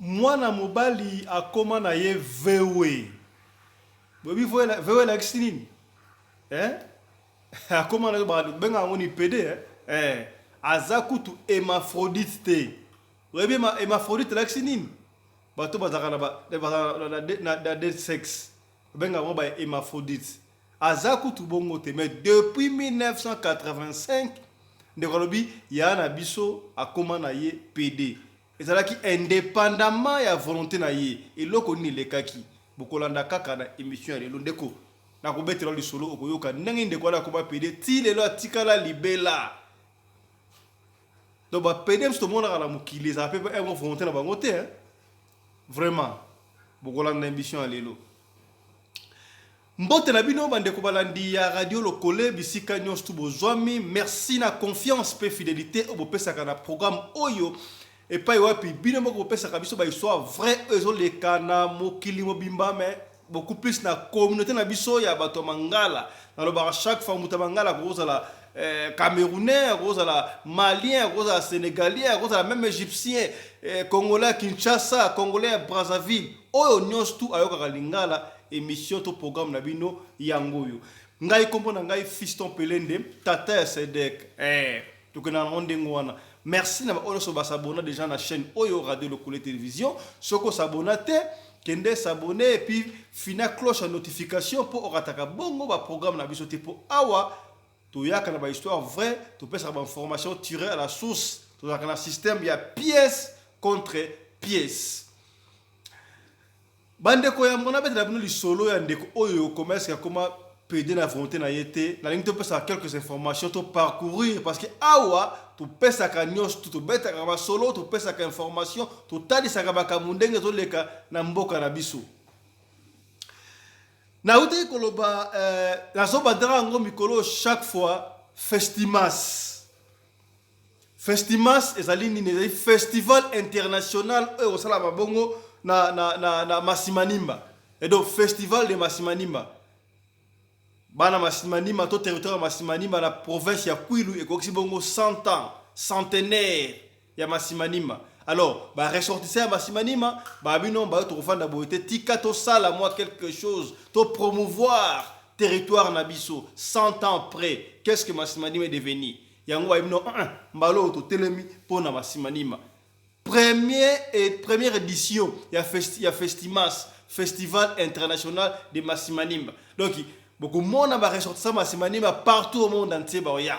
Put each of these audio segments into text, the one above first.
mwana mobali akoma na ye vewe bobi vewe la nini akoma na ba benga ngoni pede aza kutu hermaphrodite te webi ma hermaphrodite la nini bato bazaka na dead sex benga ngo ba hermaphrodite aza kutu bongo te mais depuis 1985 ndekolobi ya na biso akoma na ye pd ezalaki indépendamment ya volonté na ye eloko nini lekaki bokolanda kaka na émission ya lelo ndeko nakobetela lisolo okoyoka ndenge ndeko ala koba pd ti lelo atikala libela donc ba pd mso monaka na mokili ezala mpe volonté na bango te vraiment bokolanda émission ya lelo mbote na bino bandeko balandi ya radio lokole bisika nyonso bozwami merci na confiance pe fidélité obopesaka na programme oyo epai wapi bino moko bopesaka biso ba histoire vrai ezoleka na mokili mobimba mais beaucoup plus na communauté na biso ya bato mangala nalobaka chaque fois muta mangala kozala camerounais kozala malien kozala sénégalais kozala même égyptien congolais Kinshasa congolais Brazzaville oyo nyonso tu ayokaka lingala émission to programme na bino yangoyo ngai kombo na ngai Fiston Pelende tata ya Sedek tukena ndenge wana merci na oyo so basabona déjà na chaîne oyo radio lokole télévision soko sabona te kende s'abonner et puis fina cloche à notification pour orataka bongo ba programme na biso te pour awa to yaka na ba histoire vrai to pesa ba information tirée à la source to yaka na système ya pièce contre pièce bandeko ya mona bete na bino lisolo ya ndeko oyo commerce ya koma PD na volonté na yete na ligne to pesa quelques informations to parcourir parce que awa to pesa ka nyos to beta ka ba solo to pesa ka information to tali saka ba kamundenge to leka na mboka na biso na uti koloba la so bandera ngo mikolo chaque fois festimas ezali nini ezali festival international au sala babongo na Masimanimba et donc festival de Masimanimba bana Masimanimba to territoire Masimanimba na province ya Kwilu et koksi bongo 100 ans centenaire ya Masimanimba alors ba ressortissant ya Masimanimba ba bino ba to fanda boité tika to sala moi quelque chose to promouvoir territoire na biso 100 ans après qu'est-ce que Masimanimba est devenu yango ba bino mbalo to telemi pona Masimanimba première édition il y a Festimas Festival international de Masimanimba donc beaucoup de monde va ressortir Masimanimba partout au monde entier ba ya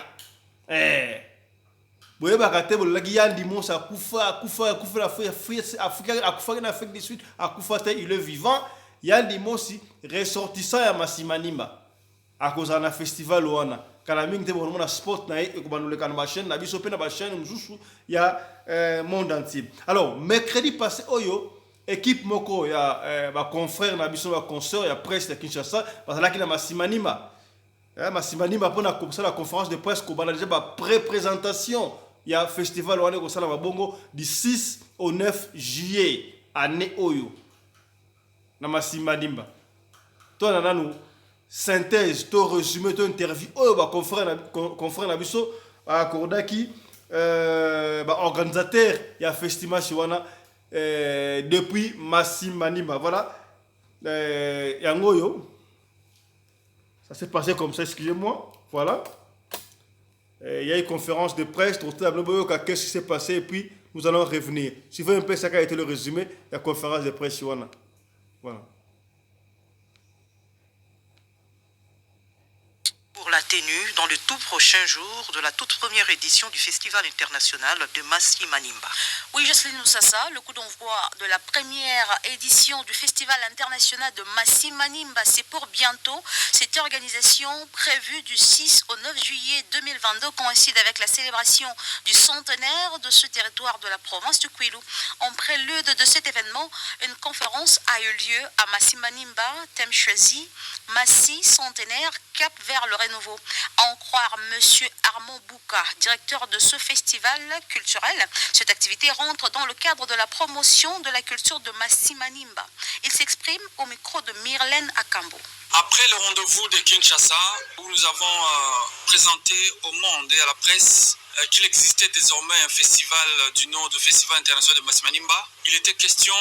boye ba kate bo lagi yandi monsa akufa Afrique na Afrique du Sud akufa te il est vivant yandi monsi ressortissant ya Masimanimba à cause d'un festival wana kana mingi te bon na sport na e ko banule kana ba chaîne na biso pe na ba chaîne mususu ya monde entier alors mercredi passé oyo équipe moko ya ba confrère na biso ba concert ya presse de Kinshasa bazalaki na Masimanimba Masimanimba pona comme ça la conférence de presse ko bana déjà ba pré-présentation ya festival wana ko sala ba bongo du 6 au 9 juillet année oyo na Masimanimba to na nanu synthèse to résumé to interview oyo ba confrère na biso akordaki ba organisateur ya festival wana depuis Masimanimba voilà yangoyo ça s'est passé comme ça excusez-moi voilà il y a une conférence de presse qu'est-ce qui s'est passé et puis nous allons revenir suivez un peu ça qui a été le résumé de la conférence de presse wana voilà la tenue dans le tout prochain jour de la toute première édition du Festival international de Masimanimba. Oui, Jocelyne Moussassa, le coup d'envoi de la première édition du Festival international de Masimanimba, c'est pour bientôt. Cette organisation prévue du 6 au 9 juillet 2022 coïncide avec la célébration du centenaire de ce territoire de la province du Kwilu. En prélude de cet événement, une conférence a eu lieu à Masimanimba, thème choisi, Massi centenaire, cap vers le renouveau. À en croire Monsieur Armand Bouka, directeur de ce festival culturel, cette activité rentre dans le cadre de la promotion de la culture de Masimanimba. Il s'exprime au micro de Myrlène Akambo. Après le rendez-vous de Kinshasa, où nous avons présenté au monde et à la presse qu'il existait désormais un festival du nom de Festival international de Massimanimba. Il était question,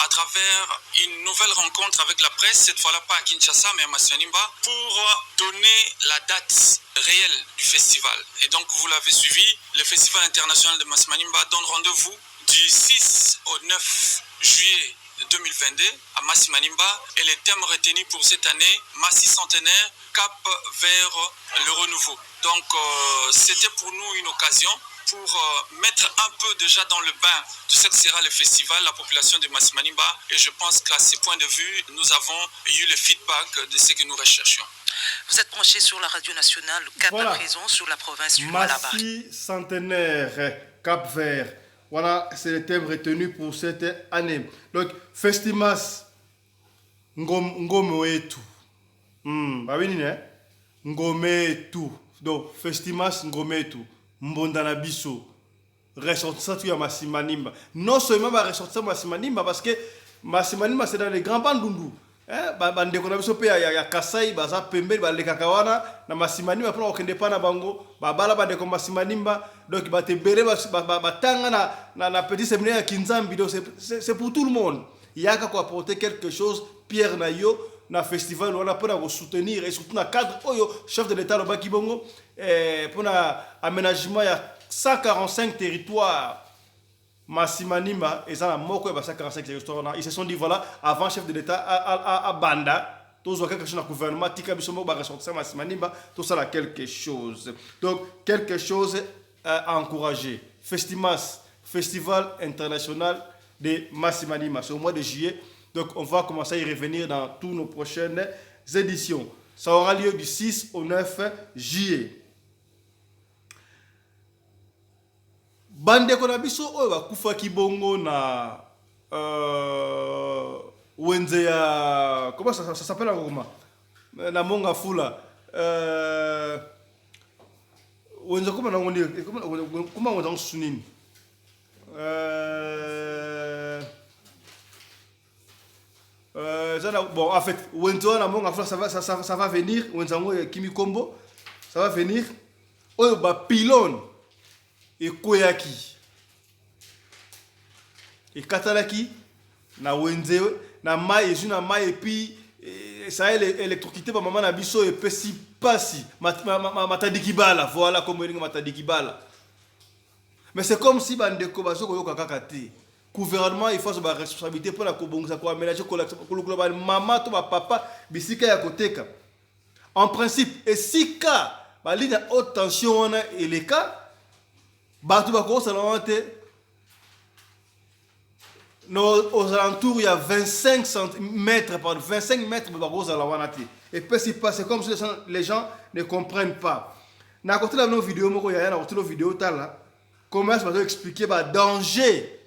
à travers une nouvelle rencontre avec la presse, cette fois-là pas à Kinshasa mais à Massimanimba, pour donner la date réelle du festival. Et donc vous l'avez suivi, le Festival international de Massimanimba donne rendez-vous du 6 au 9 juillet 2022 à Massimanimba, et les thèmes retenus pour cette année, Massi centenaire, cap vers le renouveau. Donc c'était pour nous une occasion pour mettre un peu déjà dans le bain de ce que sera le festival, la population de Massimanimba, et je pense qu'à ce point de vue, nous avons eu le feedback de ce que nous recherchions. Vous êtes branché sur la radio nationale Cap Voilà. à présent, sur la province du Lualaba. Massi centenaire, Cap Vert. Voilà, c'est le thème retenu pour cette année. Donc, Festimas Ngome Etu. Ngome Etu. Donc, Festimas Ngome Etu. Mbondana Biso. Ressortissant ya Massimanimba. Non seulement ressortissant Massimanimba, parce que Massimanimba, c'est dans les grands bandundu. Bandeko na biso pe ya Kasai baza pembe balekaka wana na Massimanimba mpona kokende pa na bango babala bandeko Massimanimba, donc batebele batanga na petit séminaire ya Kinzambi. Donc c'est pour tout le monde. Yaka ko apporter quelque chose Pierre na yo na festival wana mpona ko soutenir, et surtout na cadre oyo chef de l'état lobaki bongo mpona aménagement ya 145 territoires. Massimanimba et ça moko ba 145 territoires. Ils se sont dit voilà, avant chef de l'état à Banda, tous quelque chose dans le gouvernement tika biso mo ba ressortir Massimanimba, tout ça là quelque chose. Donc quelque chose à encourager. Festival international de Massimanimba, c'est au mois de juillet. Donc on va commencer à y revenir dans toutes nos prochaines éditions. Ça aura lieu du 6 au 9 juillet. Bandeko na biso oyo bakufaki bongo na wenze ya comment ça s'appelle comment na Monga Fula wenze comment na ngondi comment on dit sunini bon en fait wenze na Monga Fula ça va venir wenze ngo Kimi Kombo ça va venir oyo ba pylône ekoyaki ekatalaki na wenze na mai ezu na mai epi ça électrocuté ba mama na biso epesi pasi matadikibala, voilà comme elinga matadikibala. Mais c'est comme si bandeko bazo koyoka kaka te. Gouvernement il faut sa responsabilité pour la kobongisa ko aménager ko mama to ba papa bisika ya koteka. En principe esika ba ligne haute tension wana eleka Batu bako salon te aux alentours il y a 25 mètres par 25 mètres de bako salon te. Et puis c'est pas, c'est comme si les gens ne comprennent pas. Na côté la nos vidéo moko ya na côté nos vidéo tala comment ça va expliquer ba danger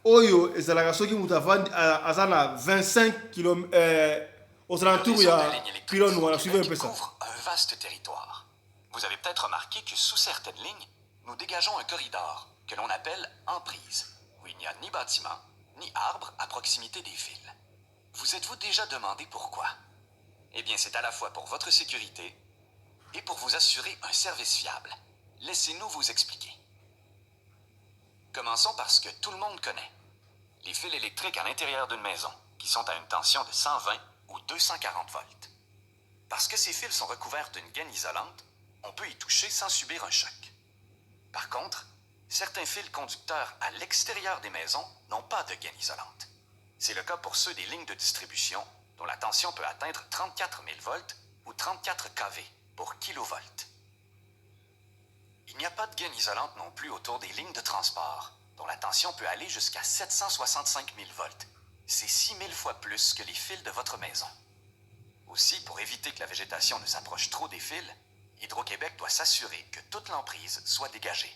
oyo ezalaka soki mutavandi azana 25 km aux alentours il y a pylône voilà, suivez un peu ça. Couvre un vaste territoire. Vous avez peut-être remarqué que sous certaines lignes nous dégageons un corridor que l'on appelle emprise, où il n'y a ni bâtiment, ni arbre à proximité des fils. Vous êtes-vous déjà demandé pourquoi? Eh bien, c'est à la fois pour votre sécurité et pour vous assurer un service fiable. Laissez-nous vous expliquer. Commençons par ce que tout le monde connaît. Les fils électriques à l'intérieur d'une maison, qui sont à une tension de 120 ou 240 volts. Parce que ces fils sont recouverts d'une gaine isolante, on peut y toucher sans subir un choc. Par contre, certains fils conducteurs à l'extérieur des maisons n'ont pas de gaine isolante. C'est le cas pour ceux des lignes de distribution dont la tension peut atteindre 34 000 volts ou 34 kV pour kilovolts. Il n'y a pas de gaine isolante non plus autour des lignes de transport dont la tension peut aller jusqu'à 765 000 volts. C'est 6 000 fois plus que les fils de votre maison. Aussi, pour éviter que la végétation ne s'approche trop des fils, Hydro-Québec doit s'assurer que toute l'emprise soit dégagée.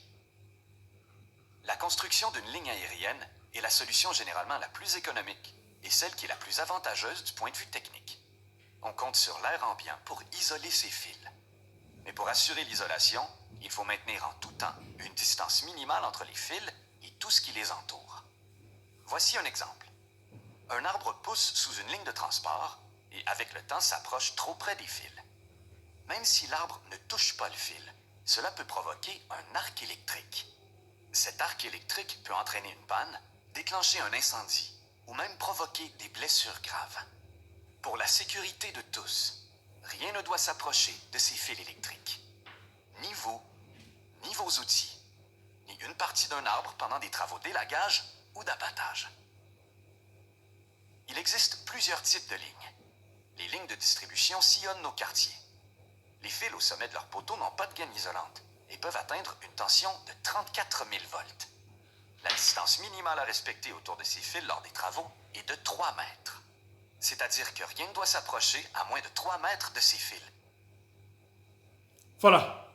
La construction d'une ligne aérienne est la solution généralement la plus économique et celle qui est la plus avantageuse du point de vue technique. On compte sur l'air ambiant pour isoler ces fils. Mais pour assurer l'isolation, il faut maintenir en tout temps une distance minimale entre les fils et tout ce qui les entoure. Voici un exemple. Un arbre pousse sous une ligne de transport et avec le temps s'approche trop près des fils. Même si l'arbre ne touche pas le fil, cela peut provoquer un arc électrique. Cet arc électrique peut entraîner une panne, déclencher un incendie ou même provoquer des blessures graves. Pour la sécurité de tous, rien ne doit s'approcher de ces fils électriques. Ni vous, ni vos outils, ni une partie d'un arbre pendant des travaux d'élagage ou d'abattage. Il existe plusieurs types de lignes. Les lignes de distribution sillonnent nos quartiers. Les fils au sommet de leurs poteaux n'ont pas de gaine isolante et peuvent atteindre une tension de 34 000 volts. La distance minimale à respecter autour de ces fils lors des travaux est de 3 mètres. C'est-à-dire que rien ne doit s'approcher à moins de 3 mètres de ces fils. Voilà.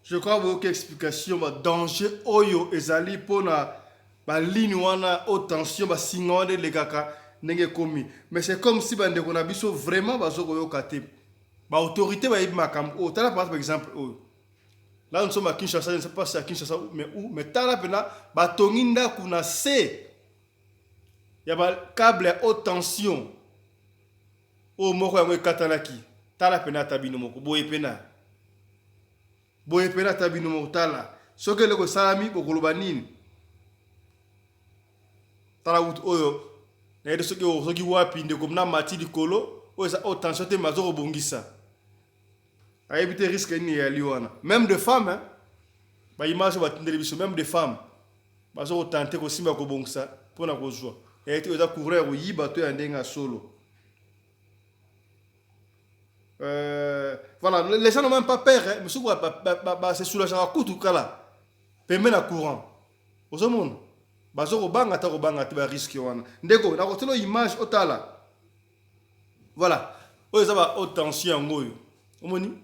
Je crois que explication ba danger oyo ezali pona ba ligne wana haute tension ba singa de lekaka ndenge komi. Mais c'est comme si bande ko na biso vraiment bazoko yoka te. Ba autorité ba yibima kam o tala par exemple o. Là nous sommes à Kinshasa, je ne sais pas si à Kinshasa mais où mais tala pena ba tonginda kuna C. Ya ba câble haute tension. O moko yango katanaki. Tala pena tabino moko boye pena. Boye pena tabino motala soke leko salami bokoloba nini tala ut oyo na yedo soki wapi ndeko na mati likolo oyo sa tension te mazoko bongisa ayebite risque ni ya liwana même de femmes hein ba image ba tindeli biso même de femmes bazoko tenter ko simba ko bongisa pona ko zwa et oza couvrir yiba to ya ndenga solo. Voilà, les gens n'ont même pas peur, hein. Mais c'est soulagé à coup tout cas là. Paiement à courant. Au ce monde, bazo banga ta risque wana. Ndeko, na kotelo image otala. Voilà. Oyo za ba haute tension ngoyo. Omoni?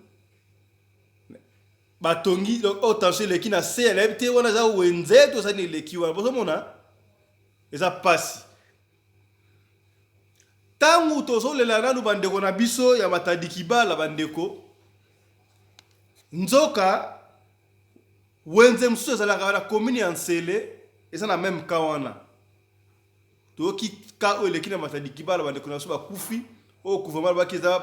Ba tongi haute tension leki na CLMT wana za wenze to sa ni leki wana. Au ce monde, hein. Eza passe. Tangu tozolela nanu bandeko na biso ya matadikibala bandeko nzoka wenze msusu ezalaka na commune ya Nsele eza na même ka wana toki ka oyo eleki na matadikibala bandeko na biso bakufi oyo gouvernement baki eza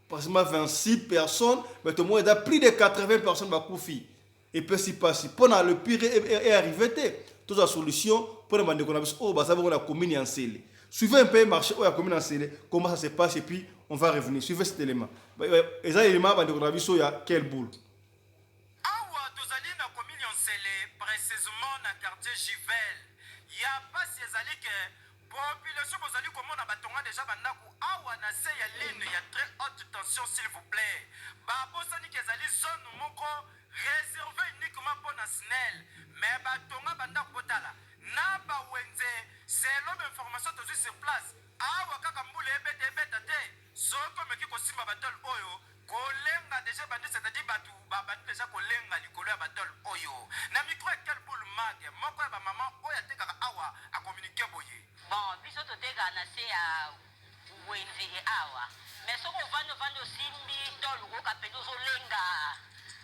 pratiquement 26 personnes mais tout le monde eza plus de 80 personnes bakufi et puis si passe mpona le pire est arrivé te toza solution mpona bandeko na biso oyo baza bongo na commune ya Nsele. Suivez un peu le marché où il y a combien d'enseignes, comment ça se passe et puis on va revenir. Suivez cet élément. Et ça, l'élément, il y a quelle boule. Awa, tozali na commune Nsele, précisément dans le quartier Givel. Il y a pas si ezali que population bozali komona batonga déjà bandaku awa na se ya ligne ya très haute tension s'il vous plaît. Ba bosani kezali zone moko réservée uniquement pour na SNEL. Mais batonga bandaku botala. Na ba wenze, c'est l'homme information toujours sur place. Awa kaka mbule ebeta te. Soko meki kosimba batol oyo, kolenga déjà bandi c'est-à-dire batu déjà kolenga likolo ya batol oyo. Na micro quel boule mag, moko ya ba maman oya te kaka awa a communiquer boye. Bon, biso to teka na se ya wenze e awa. Mais soko vando simbi tol ko kapedo zo lenga.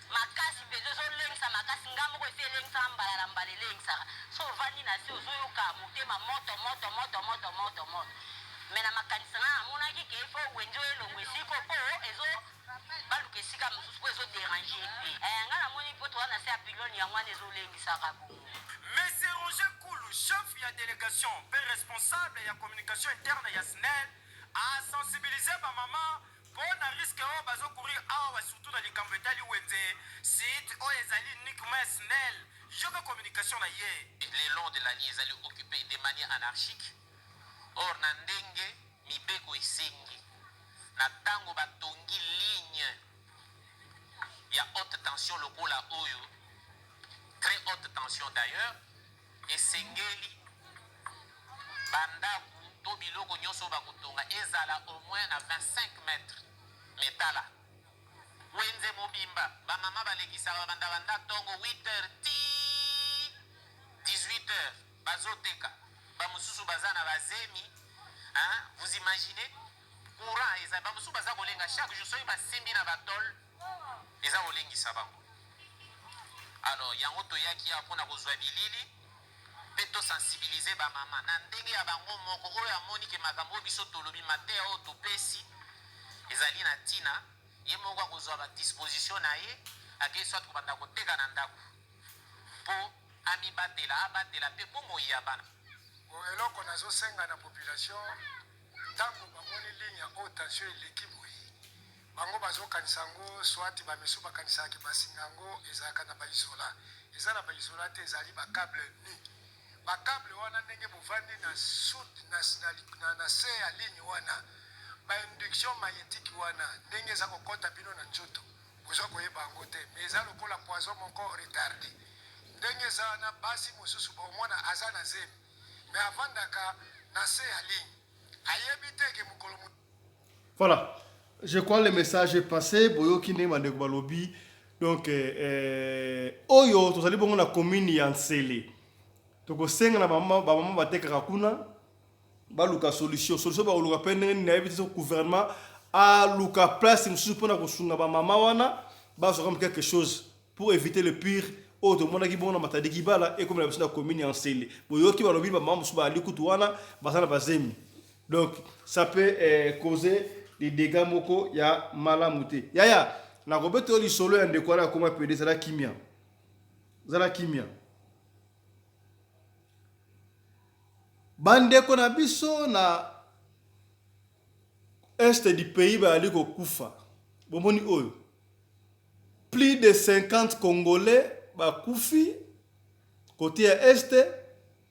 Makasi pezo zo lengsa makasi ngamo ko se lengsa mbala lengsa. So vandi na se ozoyoka motema moto. Mena makanisa na mona ki ke fo wenjo elongwe siko po ezo baluke sika mususu ko ezo déranger pe. Ngala moni poto wana se apiloni ya mwana ezo lengisa ka bo. Monsieur Roger Koulou, chef ya délégation, père responsable ya communication interne ya SNEL, a sensibilisé ba maman pour na risque o bazo courir awa surtout dans les cambetali wenze site o ezali uniquement SNEL. Joga communication na ye. Le long de la ligne ezali occupé de manière anarchique. Or na ndenge mibeko esengi na tango batongi ligne ya haute tension lokola oyo très haute tension d'ailleurs esengeli bandaku to biloko nyonso bakotonga ezala au moins na 25 mètres metala wenze mobimba bamama balekisaka banda tongo 8h ti 18h bazoteka bamususu baza na bazemi hein? Vous imaginez courant eza bamususu baza kolenga chaque jour soki basimbi na batol eza kolengisa bango. Alors yango toyaki ya mpona kozwa bilili mpe tosensibilize bamama na ndenge ya bango moko oyo amoni ke makambo biso tolobi mateya oyo topesi ezali na ntina ye moko akozwa badisposition na ye ake soit kobanda koteka na ndako mpo abatela mpe mpo moya bana eloko nazosenga na population ntango bamoni ligne ya haute tension eleki boye bango bazokanisa yango swati bamesu bakanisaki basinga yango ezalaka na baisola eza na baisola te ezali bakable ni bakable wana ndenge bovandi na se ya ligne wana bainduction magnétique wana ndenge eza kokɔta bino na nzoto bozwa koyeba yango te mais eza lokola poison moko retardé ndenge eza wana basi mosusu baomona aza na zemi mais avandaka na se ya ligne ayebi te ke mokolo. Voilà, je crois le message est passé. Boyoki ndenge bandeko balobi. Donc oyo tozali bongo na commune ya Nsele. Tokosenga na bamama batekaka kuna baluka solution ba oluka pene na yebi so gouvernement a luka place msusu pona kosunga bamama wana bazo comme quelque chose pour éviter le pire. Oh, tout le monde a dit bon, on a dit bala et comme la personne a commis en scellé. Boyoki balobi ba maman musuba alikutu wana basana bazemi. Donc ça peut causer des dégâts moko ya malamute. Yaya na robeto li solo ya ndeko na koma pede zala kimia. Zala kimia. Bandeko na biso na est du pays ba aliko kufa. Bomoni oyo. Plus de 50 Congolais bakufi côté est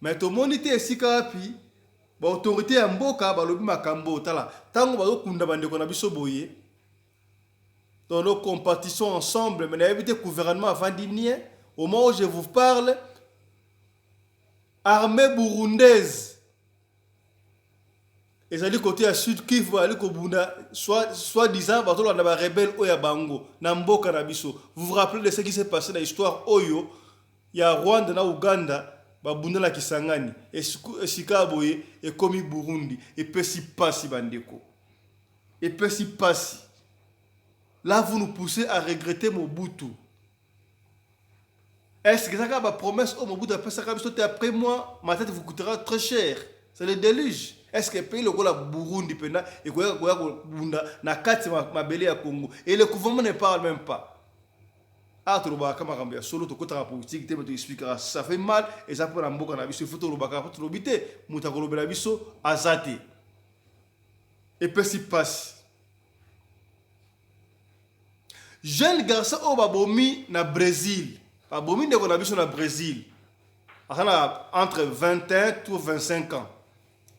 mais to monite esika wapi ba autorité ya mboka balobi makambo tala tango bazo kunda bandeko na biso boye dans nos compétitions ensemble mais n'avez gouvernement vandinien au moment où je vous parle armée burundaise et ça dit côté à sud Kivu ali ko bunda soit disant bato na ba rebelle oya bango na mboka na biso. Vous vous rappelez de ce qui s'est passé dans l'histoire oyo ya Rwanda na Uganda babunda la Kisangani et Sikaboye et komi Burundi et pesi pasi bandeko et pesi pasi. Là vous nous poussez à regretter Mobutu. Est-ce que ça va promesse au Mobutu après ça après moi ma tête vous coûtera très cher. C'est le déluge. Est-ce que le pays le Burundi pena et bunda na kati mabele ya Congo et le gouvernement ne parle même pas. Ah tu roba kama kambia solo to kota politique te me expliquera ça fait mal et ça pour mboka na biso faut to roba ka to robite muta ko robela biso azate. Et puis si passe. Jeune garçon au babomi na Brésil. Babomi de ko na biso na Brésil. Akana entre 21 ou 25 ans.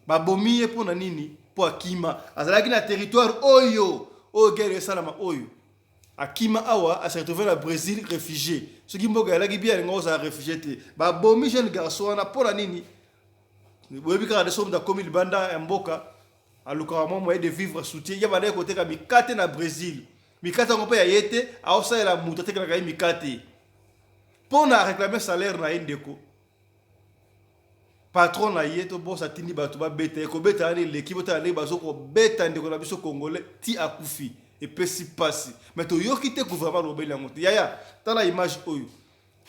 Babomi e pona nini po akima azalaki na territoire oyo guerre salama oyo akima awa a se retrouvé na Brésil réfugié ce qui mboga la gibia ngoza réfugié te babomi jeune garçon na pona nini boyebi ka de somme da comme banda mboka aluka mo moyen de vivre soutien ya bana côté ka mikate na Brésil mikate ngo pe ya yete a osa la muta te ka mikate pona réclamer salaire na indeko patron na yeto boss atindi bato ba beta ko beta ali l'équipe ta ali bazo ko beta ndeko na biso congolais ti akufi et pesi pasi mais to yokite gouvernement robeli ngote yaya tala image oyo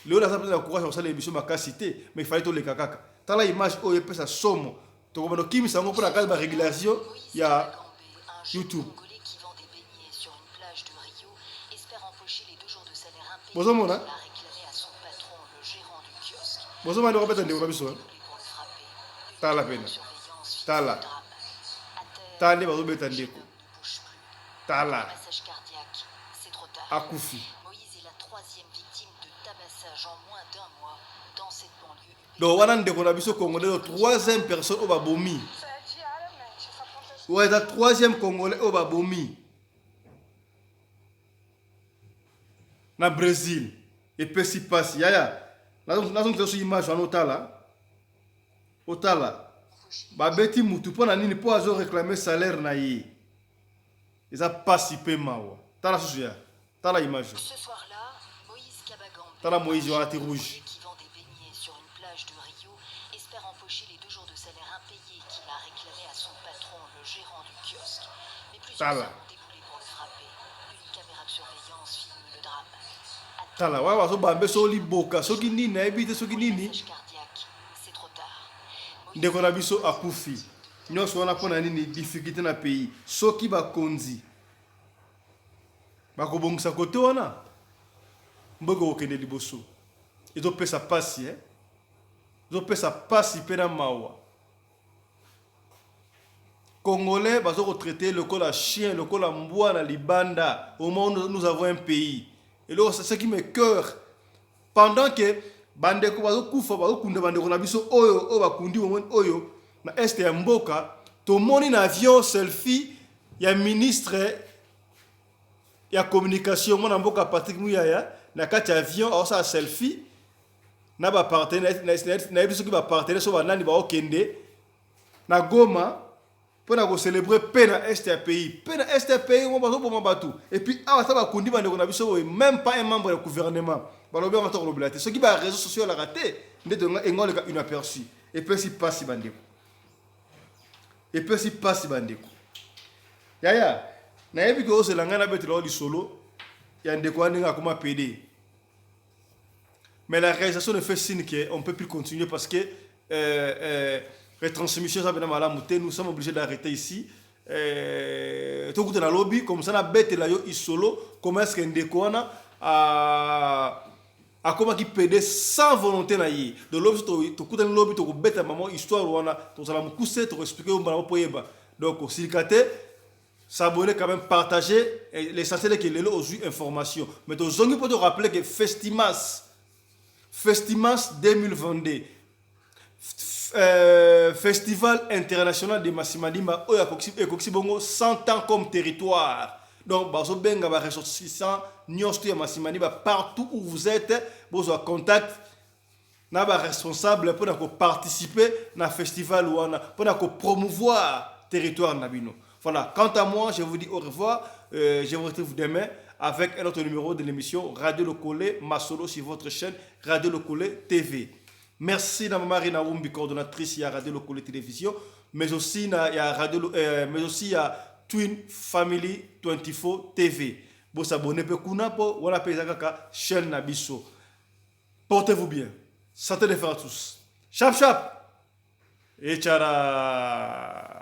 leo la sape na courage osala émission makasité mais il fallait to le kakaka tala image oyo pesa somo to ko bano kimi sango pour la case ba régulation ya YouTube bozomona bozomona ndeko beta ndeko na biso tala pena tala tande bazo beta ndeko tala akufi. Moïse est la troisième victime de tabassage en moins d'un mois dans cette banlieue. Donc wana ndeko na biso congolais la troisième personne au babomi. Ouais, la troisième congolais au babomi. Na Brésil et pesi pasi yaya. Là donc sur image en otala. Otala babeti mutu pona nini po azo réclamer salaire na ye eza pasi pe mawa tala suya tala image Ce soir-là, Moïse Kabagambe, tala Moïse wa ati rouge qui vend des beignets sur une plage de Rio, espère empocher les 2 jours de salaire impayés qu'il a réclamé à son patron, le gérant du kiosque. Mais plusieurs hommes ont déboulé pour le frapper. Une caméra de surveillance filme le drame. tala wa wazo bambe so liboka soki nini na ebite soki nini ndeko na biso akufi nyonso wana pona nini difficulté na pays soki bakonzi bakobongisa kote wana mboko okende liboso ezopesa pasi ezopesa pasi mpe na mawa. Congolais bazo traiter le col à chien, le col à mbwa na libanda. Au moment où nous avons un pays. Et là, c'est ce qui me cœur. Pendant que bandeko bazo kufa bazo kunda bandeko na biso oyo bakundi moment oyo na este ya mboka, to moni na avion selfie ya ministre ya communication mona mboka Patrick Muyaya na kati ya avion alors ça selfie na ba partenaire na biso ki ba partenaire so banani ba okende na Goma pour nous célébrer paix dans este pays. Paix dans este pays, on va pas battre. Et puis, ah, ça va conduire dans le même pas un membre du gouvernement. Balobi on entend le ce qui va réseaux sociaux la raté, une aperçu. Et puis si passe bandeko. Et puis si passe bandeko. Yaya, na yebi ko zelanga na betelo di solo, ya ndeko aninga kuma PD. Mais la réalisation ne fait signe qu'on ne peut plus continuer parce que retransmission ça bien malamu te nous sommes obligés d'arrêter ici tout coup dans lobby comme ça na bête la yo isolo comment est-ce que ndekona a comment qui pédé sans volonté na yi de lobby to coup dans lobby to bête maman histoire wana to ça la mukuse to expliquer on va poyeba donc silikate s'abonner quand même partager l'essentiel est que les aux information mais to zongi pour te rappeler que Festimas 2022 Festival international de Massimanimba Ekoksi Bongo 100 ans comme territoire. Donc bazo benga ba ressortissant nyonsto ya Massimanimba partout où vous êtes, vous avez contact na ba responsable pour participer na festival ou pour promouvoir territoire nabino. Voilà, quant à moi, je vous dis au revoir. Je vous retrouve demain avec un autre numéro de l'émission Radio Lokole Masolo sur votre chaîne Radio Lokole TV. Merci à Marina Wumbi, coordonnatrice à Radio Lokole Télévision, mais aussi à Twin Family 24 TV. Vous vous abonnez à la chaîne Nabiso. Portez-vous bien. Santé les frères tous. Chap chap. Et tchara.